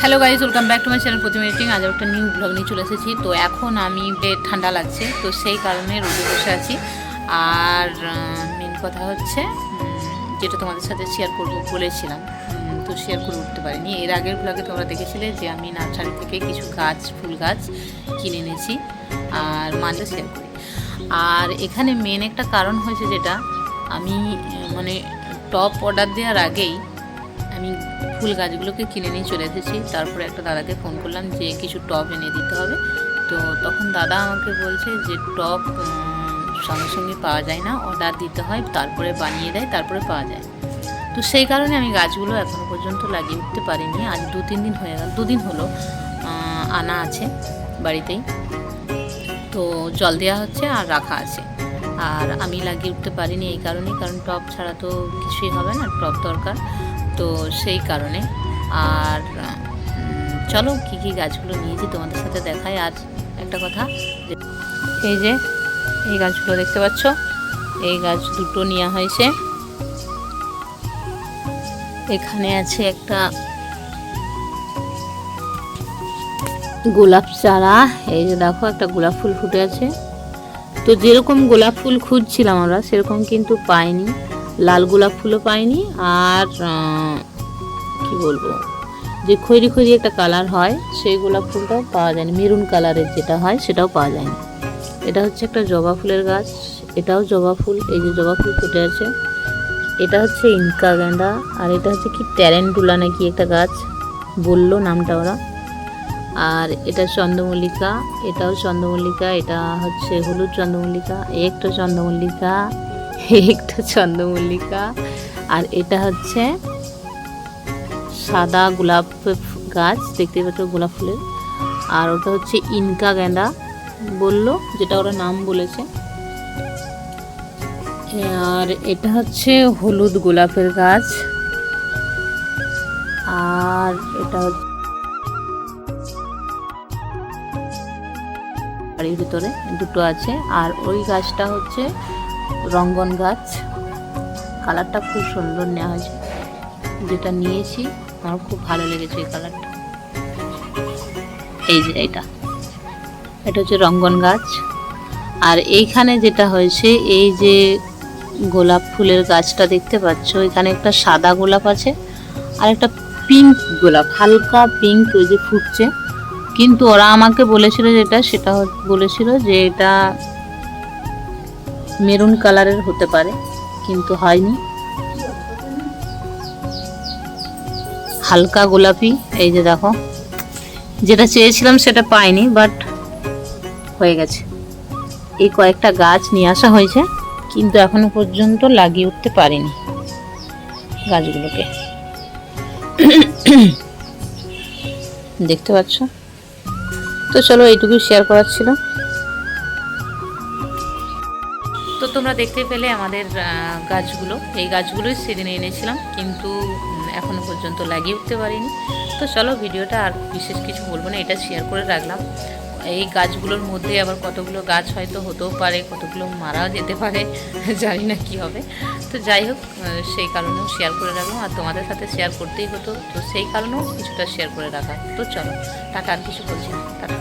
Hello guys, welcome back to my channel Pratima editing. আজ একটা new blog নিয়ে চলে এসেছি। তো এখন আমি ঠান্ডা লাগছে, তো সেই কারণে রোদে বসে আছি। আর মেন কথা হচ্ছে যেটা তোমাদের সাথে শেয়ার করবো বলেছিলাম, তো শেয়ার করে উঠতে পারিনি। এর আগের ব্লগে তোমরা দেখেছিলে যে আমি নার্সারি থেকে কিছু গাছ, ফুল গাছ কিনে এনেছি আর মাঝে শেয়ার করি। আর এখানে মেন একটা কারণ হয়েছে, যেটা আমি মানে টপ অর্ডার দেওয়ার আগেই আমি ফুল গাছগুলোকে কিনে নিয়ে চলে এসেছি। তারপরে একটা দাদাকে ফোন করলাম যে কিছু টব এনে দিতে হবে। তো তখন দাদা আমাকে বলছে যে টব সঙ্গে সঙ্গে পাওয়া যায় না, অর্ডার দিতে হয়, তারপরে বানিয়ে দেয়, তারপরে পাওয়া যায়। তো সেই কারণে আমি গাছগুলো এখনও পর্যন্ত লাগিয়ে উঠতে পারিনি। আজ 2-3 দিন হয়ে গেল, 2 দিন হলো আনা আছে বাড়িতেই। তো জল দেওয়া হচ্ছে আর রাখা আছে, আর আমি লাগিয়ে উঠতে পারিনি এই কারণেই, কারণ টব ছাড়া তো কিছুই হবে না, টব দরকার। তো সেই কারণে। আর চলো কী কী গাছগুলো নিয়েছি তোমাদের সাথে দেখাই। আর একটা কথা, এই যে এই গাছগুলো দেখতে পাচ্ছ, এই গাছ দুটো নেওয়া হয়েছে। এখানে আছে একটা গোলাপ চারা, এই যে দেখো একটা গোলাপ ফুল ফুটে আছে। তো যেরকম গোলাপ ফুল খুঁজছিলাম আমরা সেরকম কিন্তু পাইনি, লাল গোলাপ ফুলও পাইনি। আর কি বলবো, যে খয়েরি খয়েরি একটা কালার হয় সেই গোলাপ ফুলটাও পাওয়া যায়নি, মেরুন কালারের যেটা হয় সেটাও পাওয়া যায়নি। এটা হচ্ছে একটা জবা ফুলের গাছ, এটাও জবা ফুল, এই যে জবা ফুল ফুটে আছে। এটা হচ্ছে ইনকা গেঁদা, আর এটা হচ্ছে কি ট্যারেন্টুলা নাকি একটা গাছ বললো নামটা ওরা। আর এটা চন্দ্রমল্লিকা, এটাও চন্দ্রমল্লিকা, এটা হচ্ছে হলুদ চন্দ্রমল্লিকা, একটা চন্দ্রমল্লিকা, একটা চন্দ্রমল্লিকা। আর এটা হচ্ছে সাদা গোলাপ গাছ, দেখতে পাচ্ছ গোলাপ ফুলের। আর ওটা হচ্ছে ইনকা গেঁদা বললো, যেটা ওরা নাম বলেছে। আর এটা হচ্ছে হলুদ গোলাপের গাছ। আর এটা বাড়ির ভিতরে দুটো আছে। আর ওই গাছটা হচ্ছে রঙ্গন গাছ, কালারটা খুব সুন্দর নেওয়া হয়েছে, যেটা নিয়েছি আমার খুব ভালো লেগেছে এই কালারটা। এই যে এটা হচ্ছে রঙ্গন গাছ। আর এইখানে যেটা হয়েছে, এই যে গোলাপ ফুলের গাছটা দেখতে পাচ্ছ, এখানে একটা সাদা গোলাপ আছে আর একটা পিঙ্ক গোলাপ, হালকা পিঙ্ক, ওই যে ফুটছে। কিন্তু ওরা আমাকে বলেছিল সেটা বলেছিল যে এটা মেরুন কালারের হতে পারে, কিন্তু হয়নি, হালকা গোলাপি। এই যে দেখো, যেটা চেয়েছিলাম সেটা পাইনি, বাট হয়ে গেছে। এই কয়েকটা গাছ নিয়ে আসা হয়েছে, কিন্তু এখনো পর্যন্ত লাগিয়ে উঠতে পারিনি গাছগুলোকে। দেখতে পাচ্ছ? তো চলো এইটুকুই শেয়ার করার ছিল। তো তোমরা দেখতে পেলে আমাদের গাছগুলো, এই গাছগুলোই সেদিনে এনেছিলাম, কিন্তু এখনো পর্যন্ত লাগিয়ে উঠতে পারিনি। তো চলো ভিডিওটা আর বিশেষ কিছু বলবো না, এটা শেয়ার করে রাখলাম। এই গাছগুলোর মধ্যে আবার কতগুলো গাছ হয়তো হতেও পারে, কতগুলো মারাও যেতে পারে, জানি না কি হবে। তো যাই হোক, সেই কারণেও শেয়ার করে রাখলাম। আর তোমাদের সাথে শেয়ার করতেই হতো, তো সেই কারণেও কিছুটা শেয়ার করে রাখা। তো চলো টাটা, আর কিছু বলছি না, টাটা।